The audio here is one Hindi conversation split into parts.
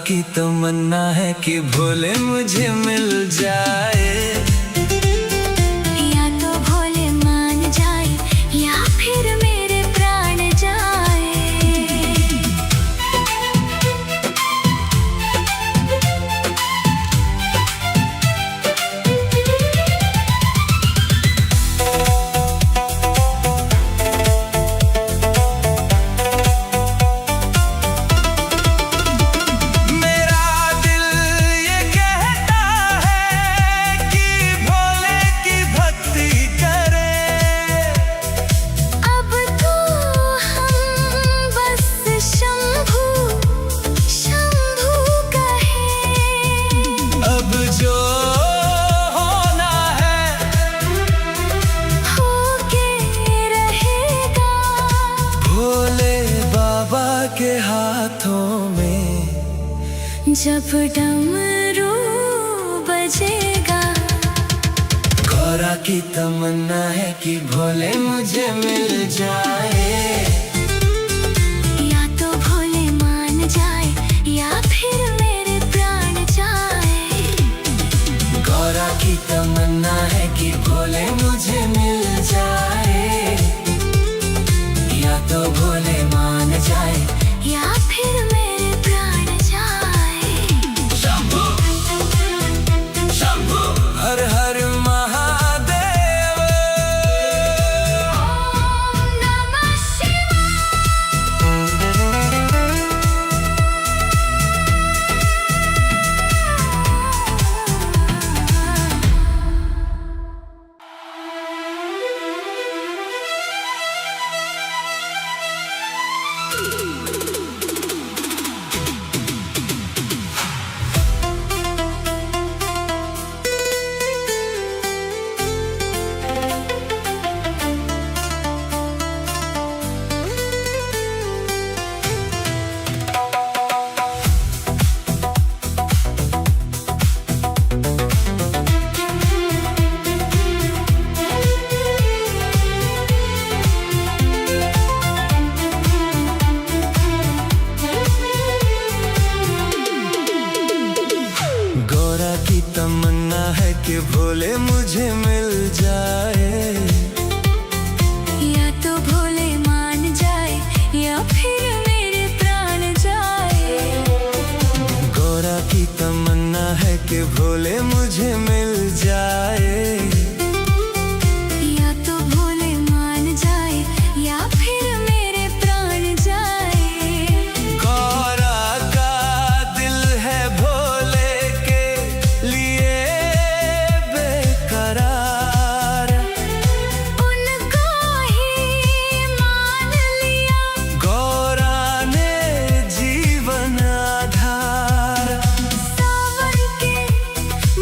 की तमन्ना है कि भोले मुझे मिल जाए। या तो भोले मान जाए या फिर मेरे प्राण जाए। के हाथों में जब डमरू बजेगा। गौरा की तमन्ना है कि भोले मुझे मिल जाए। या तो भोले मान जाए या फिर मेरे प्राण जाए। गौरा की तमन्ना है कि भोले मुझे मिल जाए। या तो भोले मान जाए या फिर मेरे प्राण जाए। शंभू शंभू हर हर महादेव। ओम नमः शिवाय। तमन्ना है कि भोले मुझे मिल जाए। या तो भोले मान जाए या फिर मेरे प्राण जाए। गौरा की तमन्ना है कि भोले मुझे मिल जाए। या तो भोले मान जाए या फिर मेरे प्राण जाए। गौरा का दिल है भोले के लिए बेकरार। उनको ही मान लिया गौरा ने जीवन आधार। सावन के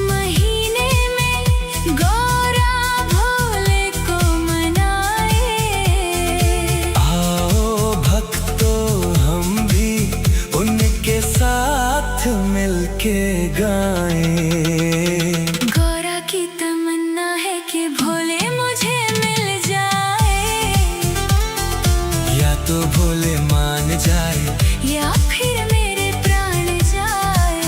महीने में गौरा भोले को मनाए। आओ भक्तों हम भी उनके साथ मिलके गाएं। गौरा की तमन्ना है कि भोले मुझे मिल जाए। या तो भोले मान जाए या फिर मेरे प्राण जाए।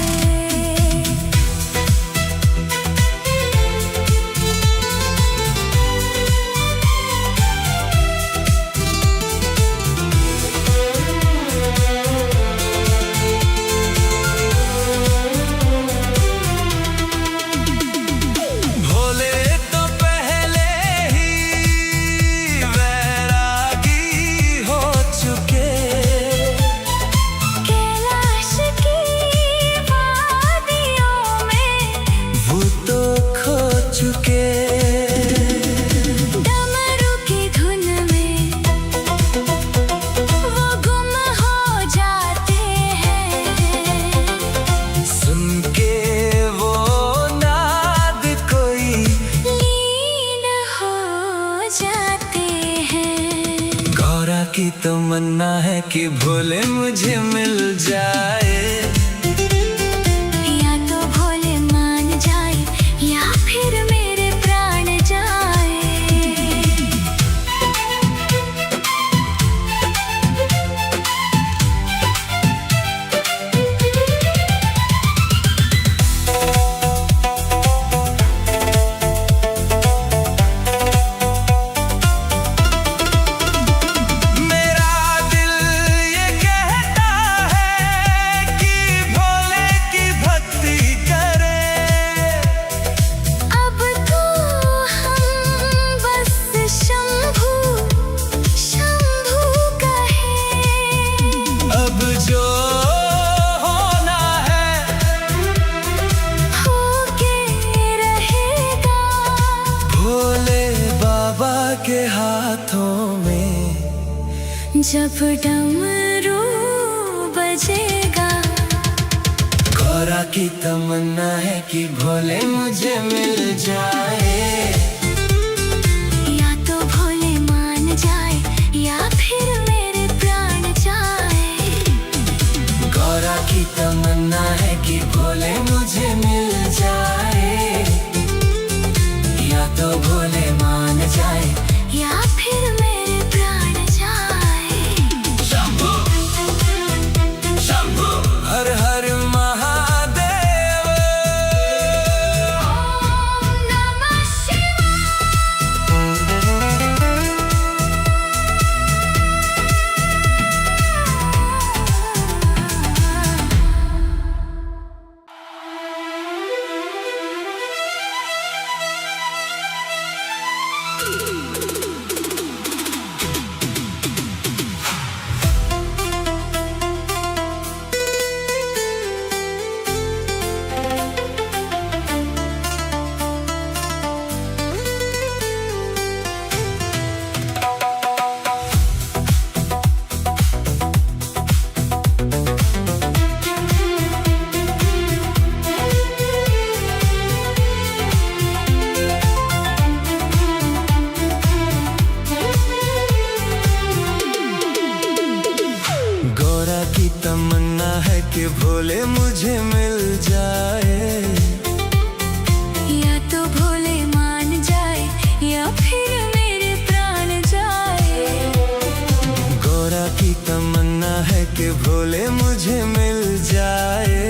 भोले तो पहले ही वैरागी हो चुके। कैलाश की वादियों में वो तो खो चुके। डमरू की धुन में वो गुम हो जाते हैं। सुन के वो नाद कोई लीन हो जाते हैं। गौरा की तमन्ना है कि भोले मुझे मिल जाए। या तो भोले मान जाए या फिर मेरे प्राण जाए। जब डमरू बजेगा। गौरा की तमन्ना है कि भोले मुझे मिल जाए, या तो भोले मान जाए या फिर मेरे प्राण जाए। गौरा की तमन्ना है कि भोले मुझे मिल जाए, या तो भोले मान जाए या फिर मेरे प्राण जाए। शंभू शंभू हर हर महादेव। ओम नमः शिवाय। गौरा की तमन्ना है कि भोले मुझे मिल जाए, या तो भोले मान जाए या फिर मेरे प्राण जाए। गौरा की तमन्ना है कि भोले मुझे मिल जाए,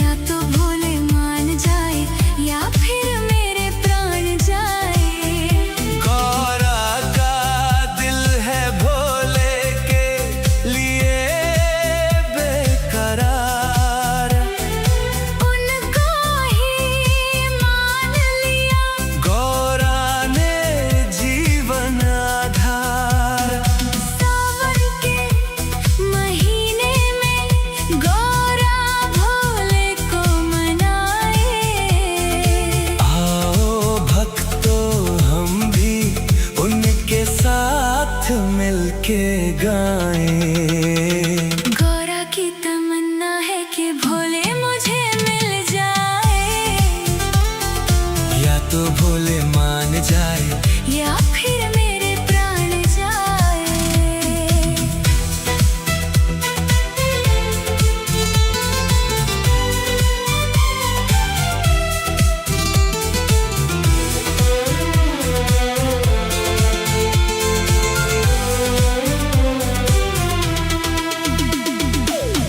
या तो भोले मान जाए या फिर मेरे प्राण जाए। गौरा का दिल है भोले के लिए बेकरार, उनको ही मान लिया। गौरा ने जीवन आधार। सावन के महीने में गौरा भोले को मनाए। आओ भक्तों हम भी उनके साथ मिलके गाएं। गौरा की तमन्ना है कि भोले मुझे मिल जाए, या तो भोले मान जाए या फिर मेरे प्राण जाए।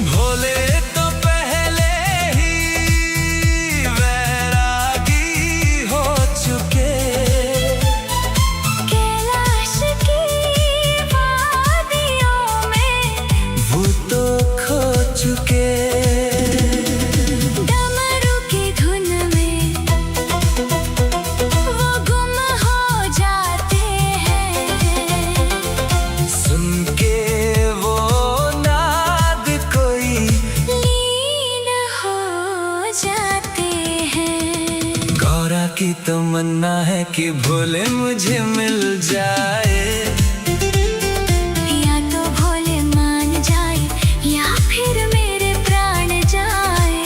भोले तो पहले ही वैरागी हो चुके, कैलाश की वादियों में वो तो खो चुके। डमरू की धुन में वो गुम हो जाते हैं। सुन के वो नाद कोई लीन हो जाते हैं। गौरा की तमन्ना है कि भोले मुझे मिल जाए, या तो भोले मान जाए या फिर मेरे प्राण जाए।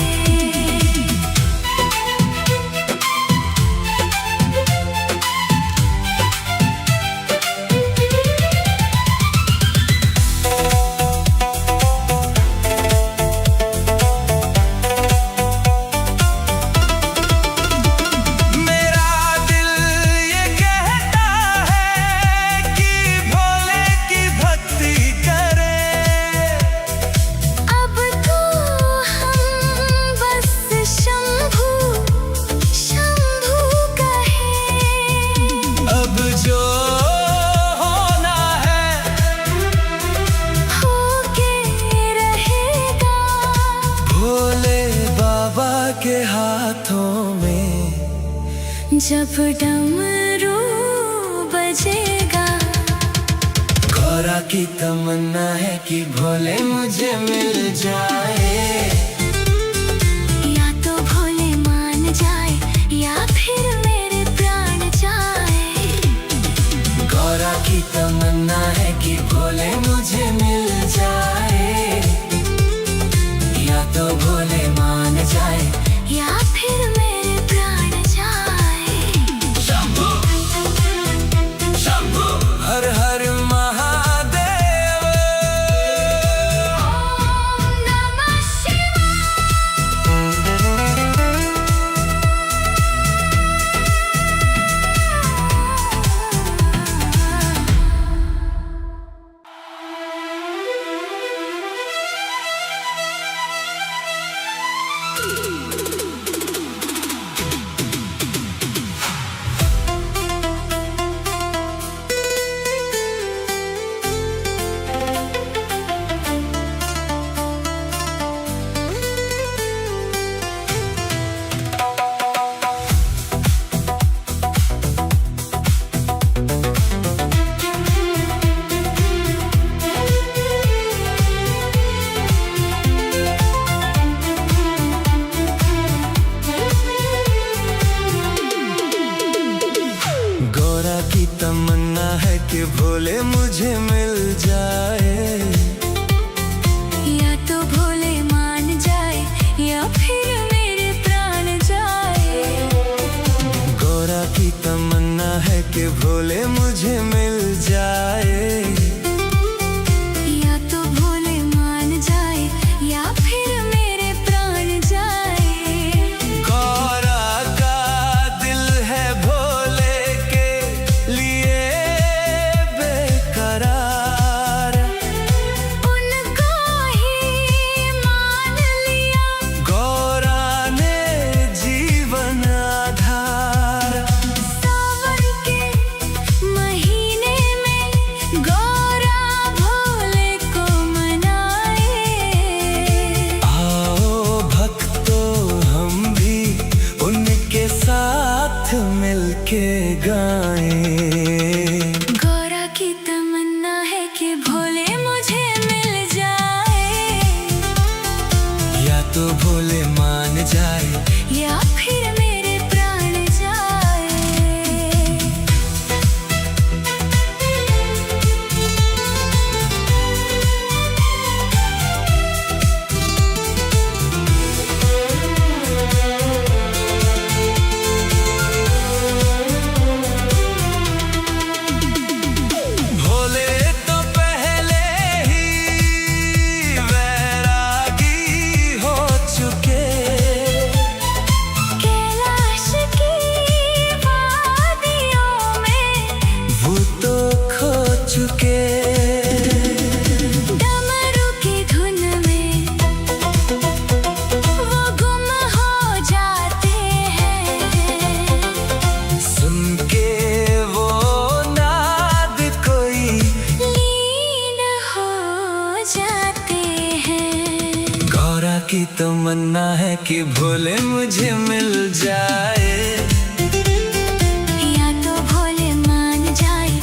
मेरा दिल ये कहता है कि भोले की भक्ति करें। अब तो हम बस शंभू शंभू कहें। अब जो होना है होके रहेगा। भोले बाबा के हाथों में। जब डमरू बजेगा। गौरा की तमन्ना है कि भोले मुझे मिल जाए, या तो भोले मान जाए या फिर मेरे प्राण जाए। गौरा की तमन्ना है कि भोले मुझे मिल जाए, या तो भोले मान जाए या फिर मेरे प्राण जाए। शंभू शंभू हर हर महादेव। ओम नमः गौरा की तमन्ना है कि भोले मुझे मिल जाए, या तो भोले मान जाए या फिर मेरे प्राण जाए। गौरा की तमन्ना है कि भोले मुझे मिल जाए, या तो भोले मान जाए या फिर मेरे प्राण जाए। गौरा का दिल है भोले के लिए बेकरार, उनको ही मान लिया गौरा ने जीवन आधार। सावन के महीने में गौरा भोले को मनाए। आओ भक्तों हम भी उनके साथ मिलके गाएं। गौरा की तमन्ना है कि भोले मुझे मिल जाए, या तो भोले मान जाए या फिर मेरे प्राण जाए। भोले तो पहले ही वैरागी हो चुके, कैलाश की वादियों में वो तो खो चुके। डमरू की धुन में वो गुम हो जाते हैं। सुन के वो नाद कोई लीन हो जाते हैं। गौरा की तमन्ना है कि भोले मुझे मिल जाए, या तो भोले मान जाए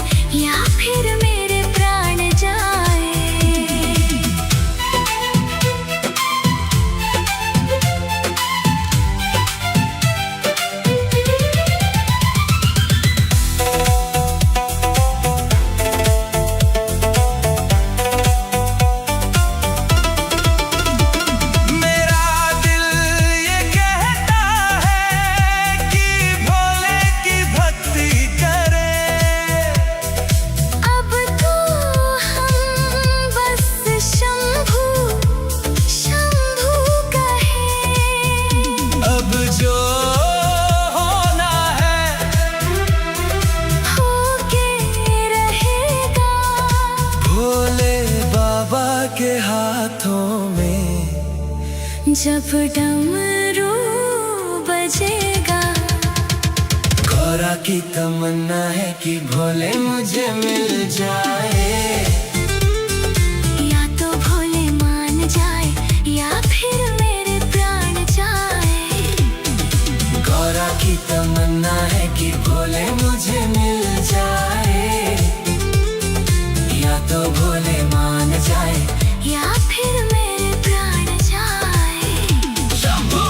या फिर मेरे प्राण जाए। मेरा दिल ये कहता है कि भोले की भक्ति करे। अब तो हम बस शंभू शंभू कहें। अब जो होना है होके रहेगा भोले बाबा के हाथों में। जब डमरू बजेगा। गौरा की तमन्ना है कि भोले मुझे मिल जाए, या तो भोले मान जाए या फिर मेरे प्राण जाए। गौरा की तमन्ना है कि भोले मुझे मिल जाए, या तो भोले मान जाए या फिर मेरे प्राण जाए। शंभू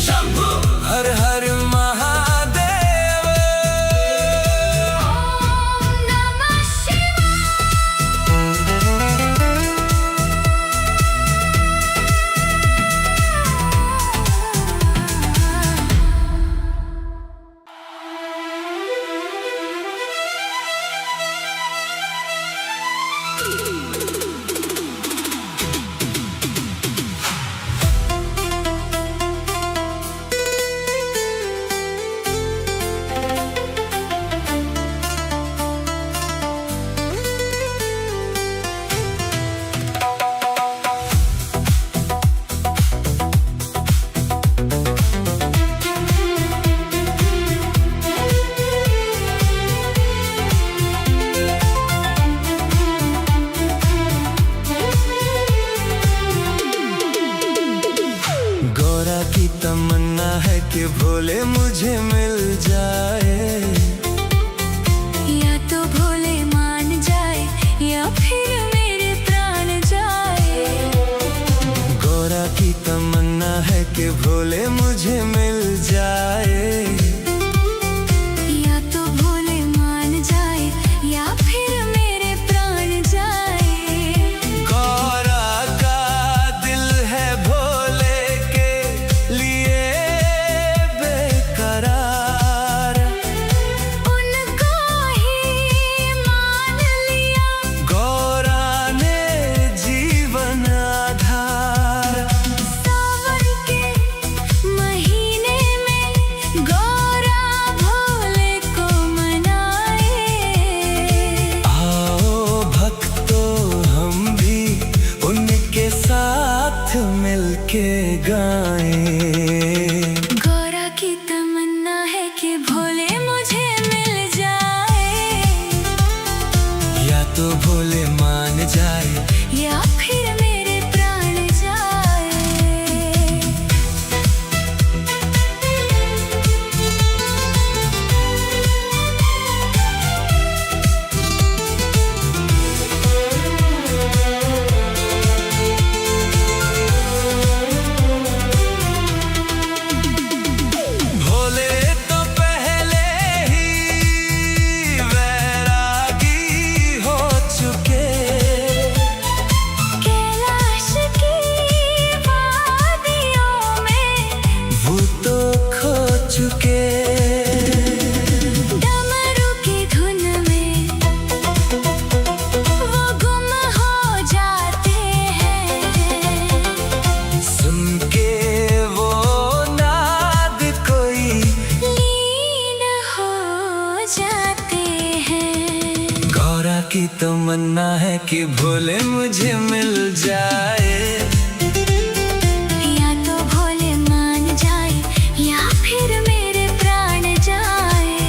शंभू हर हर महादेव। ओम नमः गोरा की तमन्ना है कि भोले मुझे मिल जाए, या तो भोले मान जाए या फिर मेरे प्राण जाए। गोरा की तमन्ना है कि भोले मुझे मिल जाए, या तो भोले मान जाए या फिर मेरे प्राण जाए। गोरा का दिल है भोले के लिए बेकरार, उनको ही मान लिया गोरा ने जीवन आधार। सावन के महीने में गोरा भोले को मनाए। आओ भक्तों हम भी उनके साथ मिलके गाएं। गोरा की तमन्ना है कि भोले मुझे मिल जाए, या तो भोले मान जाए, या फिर मेरे प्राण जाए। भोले तो पहले ही वैरागी हो चुके, कैलाश की वादियों में वो तो खो चुके। डमरू की धुन में वो गुम हो जाते हैं। सुन के वो नाद कोई लीन हो जाते हैं। गोरा की तमन्ना है कि भोले मुझे मिल जाए, या तो भोले मान जाए या फिर मेरे प्राण जाए।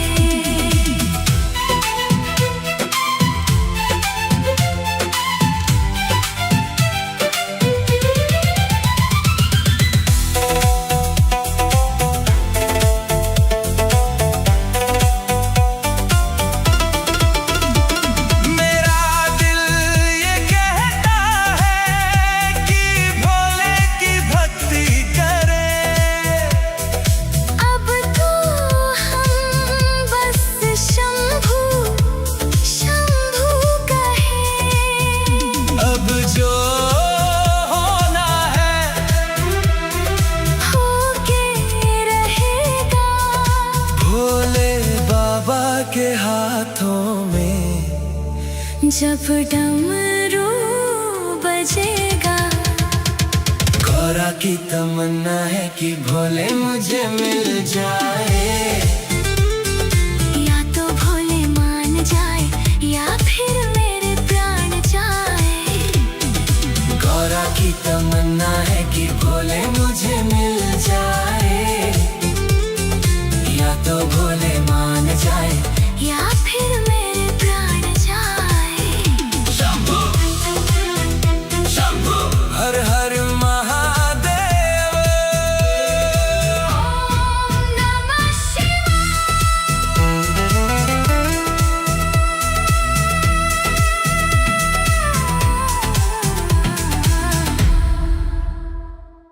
मेरा दिल ये कहता है कि भोले की भक्ति करे। अब तो हम बस शंभू शंभू कहें। अब जो होना है होके रहेगा भोले बाबा के हाथों में। जब डमरू बजेगा। गोरा की तमन्ना है कि भोले मुझे मिल जाए,